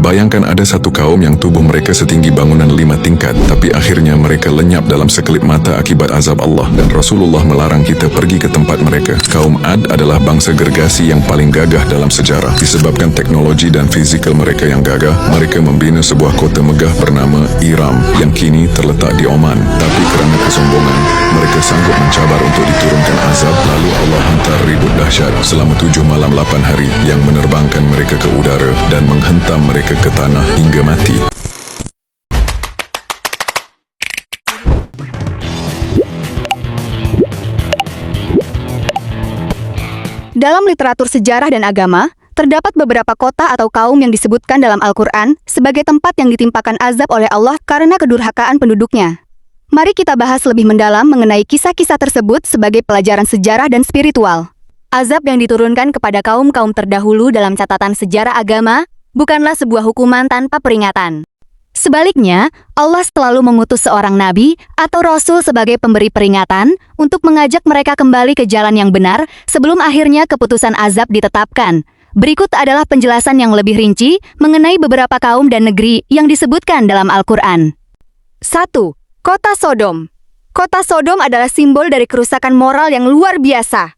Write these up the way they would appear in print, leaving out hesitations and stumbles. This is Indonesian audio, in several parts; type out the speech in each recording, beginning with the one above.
Bayangkan ada satu kaum yang tubuh mereka setinggi bangunan 5 tingkat, tapi akhirnya mereka lenyap dalam sekelip mata akibat azab Allah, dan Rasulullah melarang kita pergi ke tempat mereka. Kaum Ad adalah bangsa gergasi yang paling gagah dalam sejarah. Disebabkan teknologi dan fizikal mereka yang gagah, mereka membina sebuah kota megah bernama Iram yang kini terletak di Oman. Tapi kerana kesombongan, mereka sanggup mencabar untuk diturunkan azab, lalu Allah hantar ribut dahsyat selama 7 malam 8 hari yang menerbangkan mereka ke udara dan menghentam mereka ke tanah hingga mati. Dalam literatur sejarah dan agama, terdapat beberapa kota atau kaum yang disebutkan dalam Al-Quran sebagai tempat yang ditimpakan azab oleh Allah karena kedurhakaan penduduknya. Mari kita bahas lebih mendalam mengenai kisah-kisah tersebut sebagai pelajaran sejarah dan spiritual. Azab yang diturunkan kepada kaum-kaum terdahulu dalam catatan sejarah agama bukanlah sebuah hukuman tanpa peringatan. Sebaliknya, Allah selalu mengutus seorang nabi atau rasul sebagai pemberi peringatan untuk mengajak mereka kembali ke jalan yang benar sebelum akhirnya keputusan azab ditetapkan. Berikut adalah penjelasan yang lebih rinci mengenai beberapa kaum dan negeri yang disebutkan dalam Al-Quran. 1. Kota Sodom. Kota Sodom adalah simbol dari kerusakan moral yang luar biasa.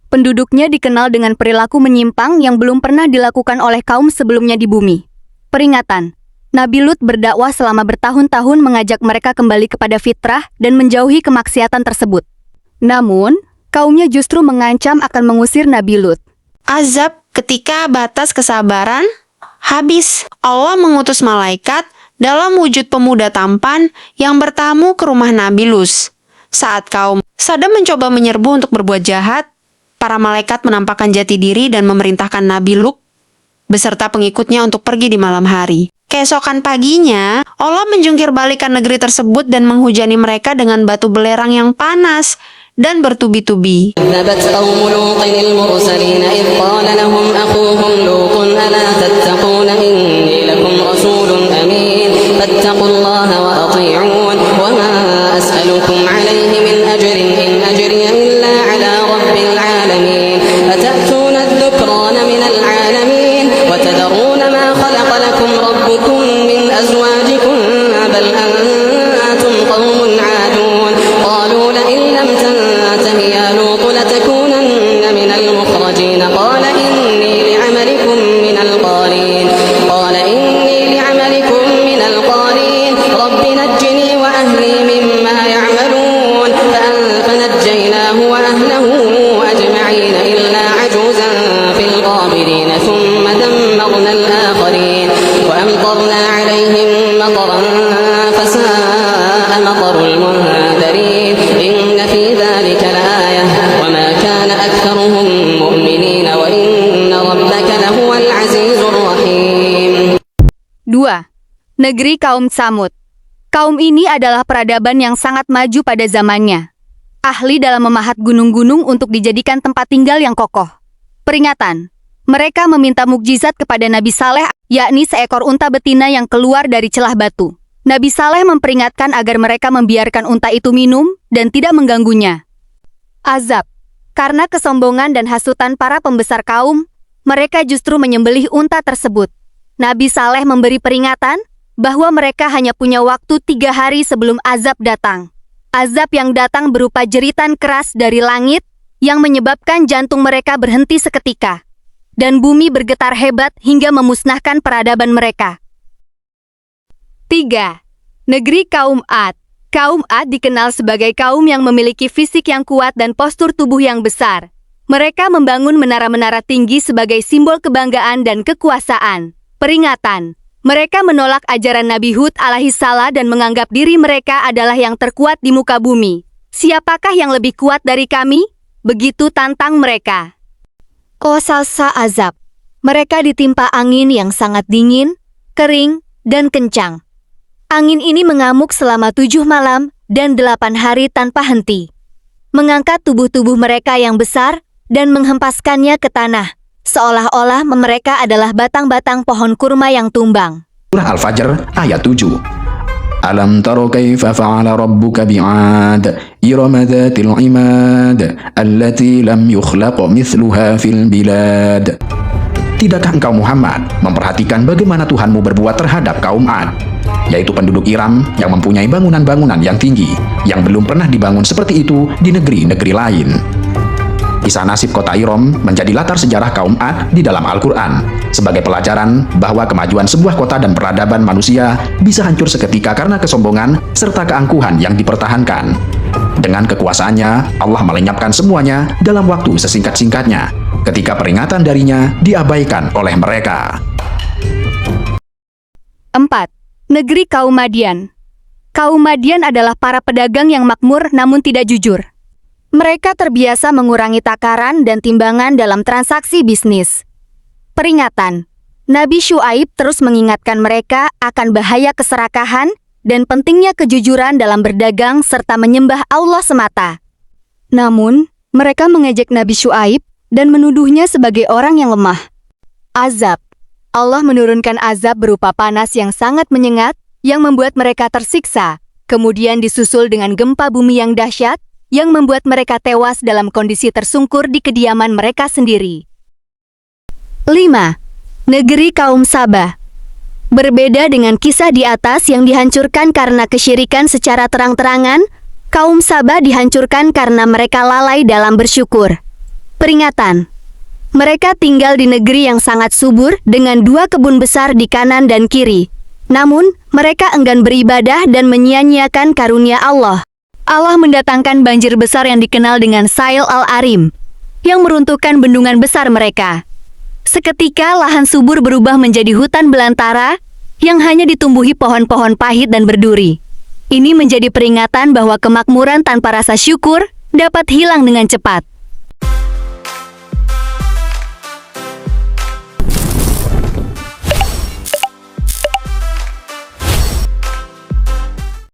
Penduduknya dikenal dengan perilaku menyimpang yang belum pernah dilakukan oleh kaum sebelumnya di bumi. Peringatan, Nabi Lut berdakwah selama bertahun-tahun mengajak mereka kembali kepada fitrah dan menjauhi kemaksiatan tersebut. Namun, kaumnya justru mengancam akan mengusir Nabi Lut. Azab ketika batas kesabaran habis. Allah mengutus malaikat dalam wujud pemuda tampan yang bertamu ke rumah Nabi Lut. Saat kaum Sodom mencoba menyerbu untuk berbuat jahat, para malaikat menampakkan jati diri dan memerintahkan Nabi Lut beserta pengikutnya untuk pergi di malam hari. Keesokan paginya, Allah menjungkir balikan negeri tersebut dan menghujani mereka dengan batu belerang yang panas dan bertubi-tubi. Negeri kaum Tsamud. Kaum ini adalah peradaban yang sangat maju pada zamannya. Ahli dalam memahat gunung-gunung untuk dijadikan tempat tinggal yang kokoh. Peringatan, mereka meminta mukjizat kepada Nabi Saleh, yakni seekor unta betina yang keluar dari celah batu. Nabi Saleh memperingatkan agar mereka membiarkan unta itu minum dan tidak mengganggunya. Azab. Karena kesombongan dan hasutan para pembesar kaum, mereka justru menyembelih unta tersebut. Nabi Saleh memberi peringatan bahwa mereka hanya punya waktu 3 hari sebelum azab datang. Azab yang datang berupa jeritan keras dari langit yang menyebabkan jantung mereka berhenti seketika. Dan bumi bergetar hebat hingga memusnahkan peradaban mereka. 3. Negeri kaum Ad. Kaum Ad dikenal sebagai kaum yang memiliki fisik yang kuat dan postur tubuh yang besar. Mereka membangun menara-menara tinggi sebagai simbol kebanggaan dan kekuasaan. Peringatan, mereka menolak ajaran Nabi Hud alaihissalam dan menganggap diri mereka adalah yang terkuat di muka bumi. Siapakah yang lebih kuat dari kami? Begitu tantang mereka. Salsa azab. Mereka ditimpa angin yang sangat dingin, kering, dan kencang. Angin ini mengamuk selama 7 malam dan 8 hari tanpa henti. Mengangkat tubuh-tubuh mereka yang besar dan menghempaskannya ke tanah. Seolah-olah mereka adalah batang-batang pohon kurma yang tumbang. Surah Al-Fajr ayat 7. Alam taro kaifa fa'ala rabbuka bi'ad irama dhatil imad allati lam yukhlaq mithluha fil bilad. Tidakkah engkau Muhammad memperhatikan bagaimana Tuhanmu berbuat terhadap kaum Ad, yaitu penduduk Iram yang mempunyai bangunan-bangunan yang tinggi, yang belum pernah dibangun seperti itu di negeri-negeri lain. Kisah nasib kota Iram menjadi latar sejarah kaum Ad di dalam Al-Quran, sebagai pelajaran bahwa kemajuan sebuah kota dan peradaban manusia bisa hancur seketika karena kesombongan serta keangkuhan yang dipertahankan. Dengan kekuasaannya, Allah melenyapkan semuanya dalam waktu sesingkat-singkatnya, ketika peringatan darinya diabaikan oleh mereka. 4. Negeri kaum Madian. Kaum Madian adalah para pedagang yang makmur namun tidak jujur. Mereka terbiasa mengurangi takaran dan timbangan dalam transaksi bisnis. Peringatan. Nabi Syuaib terus mengingatkan mereka akan bahaya keserakahan dan pentingnya kejujuran dalam berdagang serta menyembah Allah semata. Namun, mereka mengejek Nabi Syuaib dan menuduhnya sebagai orang yang lemah. Azab. Allah menurunkan azab berupa panas yang sangat menyengat yang membuat mereka tersiksa, kemudian disusul dengan gempa bumi yang dahsyat yang membuat mereka tewas dalam kondisi tersungkur di kediaman mereka sendiri. 5. Negeri kaum Sabah. Berbeda dengan kisah di atas yang dihancurkan karena kesyirikan secara terang-terangan, kaum Sabah dihancurkan karena mereka lalai dalam bersyukur. Peringatan. Mereka tinggal di negeri yang sangat subur dengan 2 kebun besar di kanan dan kiri. Namun, mereka enggan beribadah dan menyia-nyiakan karunia Allah. Allah mendatangkan banjir besar yang dikenal dengan Sail al-Arim, yang meruntuhkan bendungan besar mereka. Seketika lahan subur berubah menjadi hutan belantara yang hanya ditumbuhi pohon-pohon pahit dan berduri. Ini menjadi peringatan bahwa kemakmuran tanpa rasa syukur dapat hilang dengan cepat.